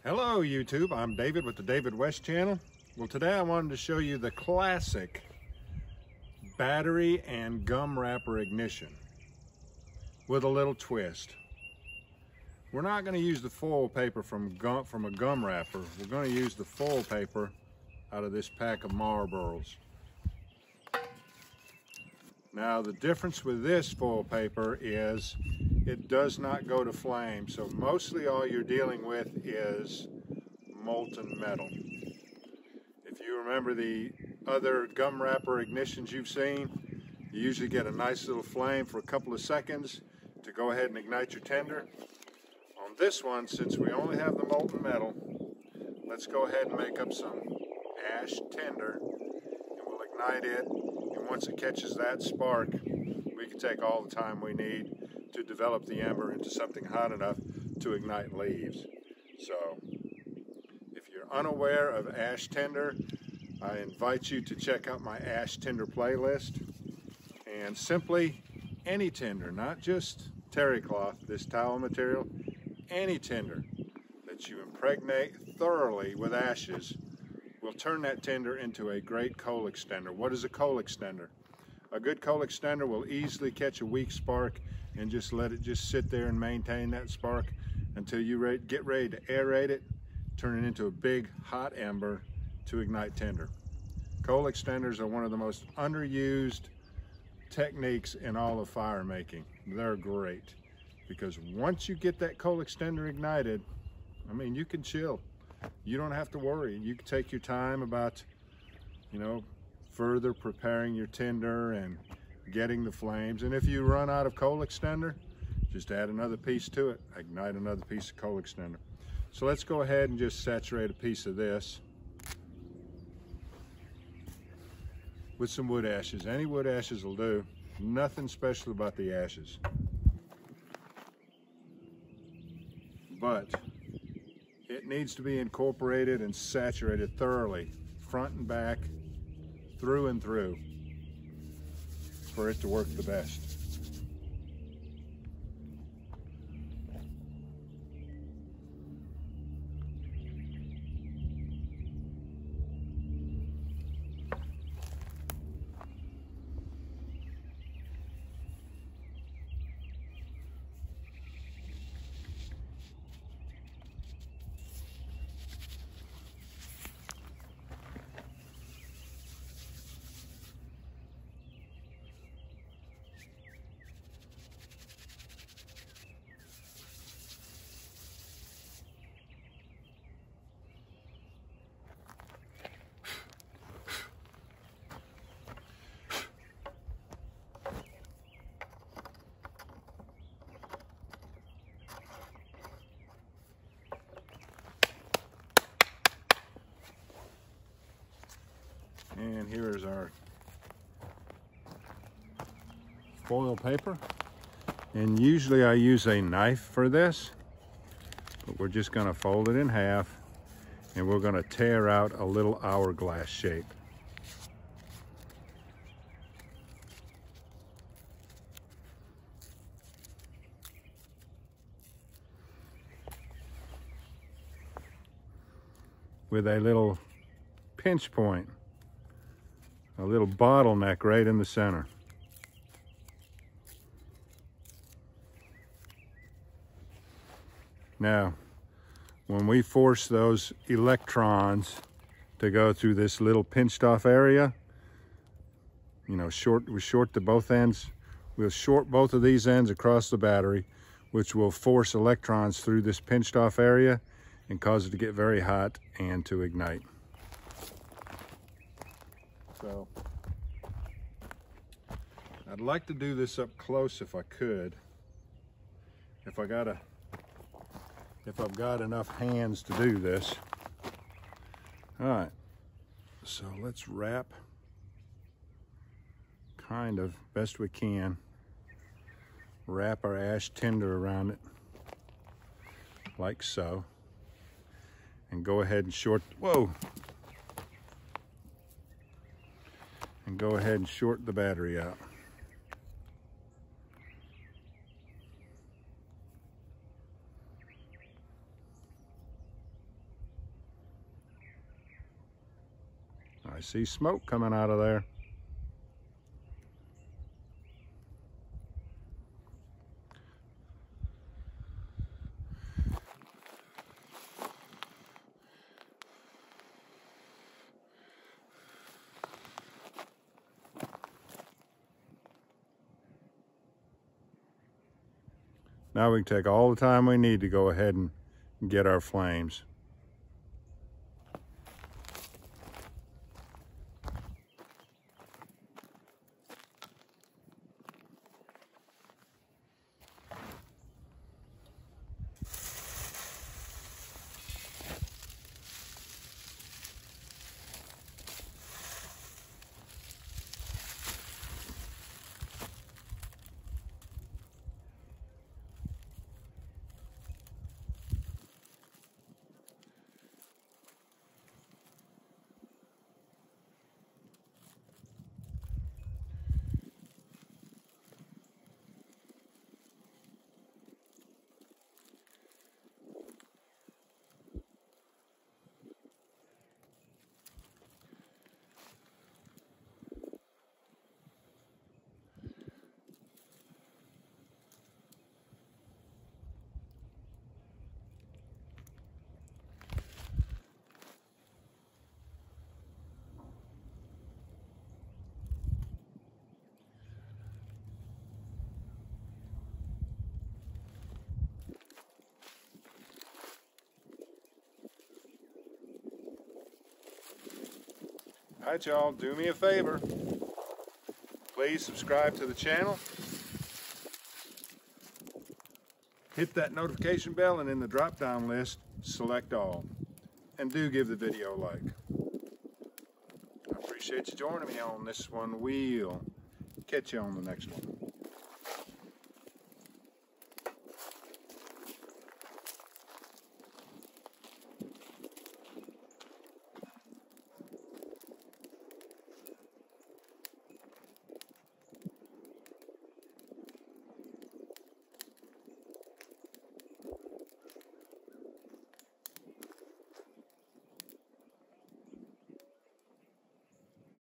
Hello YouTube, I'm David with the David West channel. Well, today I wanted to show you the classic battery and gum wrapper ignition with a little twist. We're not going to use the foil paper from a gum wrapper. We're going to use the foil paper out of this pack of Marlboros. Now the difference with this foil paper is it does not go to flame, so mostly all you're dealing with is molten metal. If you remember the other gum wrapper ignitions you've seen, you usually get a nice little flame for a couple of seconds to go ahead and ignite your tinder. On this one, since we only have the molten metal, let's go ahead and make up some Ashed Tinder, and we'll ignite it, and once it catches that spark, we can take all the time we need to develop the ember into something hot enough to ignite leaves. So, if you're unaware of Ashed Tinder, I invite you to check out my Ashed Tinder playlist. And simply any tinder, not just terry cloth, this towel material, any tinder that you impregnate thoroughly with ashes will turn that tinder into a great coal extender. What is a coal extender? A good coal extender will easily catch a weak spark and just let it just sit there and maintain that spark until you get ready to aerate it, turn it into a big hot ember to ignite tinder. Coal extenders are one of the most underused techniques in all of fire making. They're great because once you get that coal extender ignited, I mean, you can chill. You don't have to worry. You can take your time about, further preparing your tinder and getting the flames. And if you run out of coal extender, just add another piece to it, ignite another piece of coal extender. So let's go ahead and just saturate a piece of this with some wood ashes. Any wood ashes will do. Nothing special about the ashes. But it needs to be incorporated and saturated thoroughly, front and back, through and through, for it to work the best. And here is our foil paper. And usually I use a knife for this, but we're just going to fold it in half and we're going to tear out a little hourglass shape. With a little pinch point. A little bottleneck right in the center. Now, when we force those electrons to go through this little pinched off area, we short the both ends. We'll short both of these ends across the battery, which will force electrons through this pinched off area and cause it to get very hot and to ignite. So I'd like to do this up close if I could. If I've got enough hands to do this. All right, so let's wrap kind of best we can. Wrap our Ashed Tinder around it like so. And go ahead and go ahead and short the battery out. I see smoke coming out of there. Now we can take all the time we need to go ahead and get our flames. All right, y'all, do me a favor. Please subscribe to the channel. Hit that notification bell, and in the drop-down list, select all. And do give the video a like. I appreciate you joining me on this one. We'll catch you on the next one.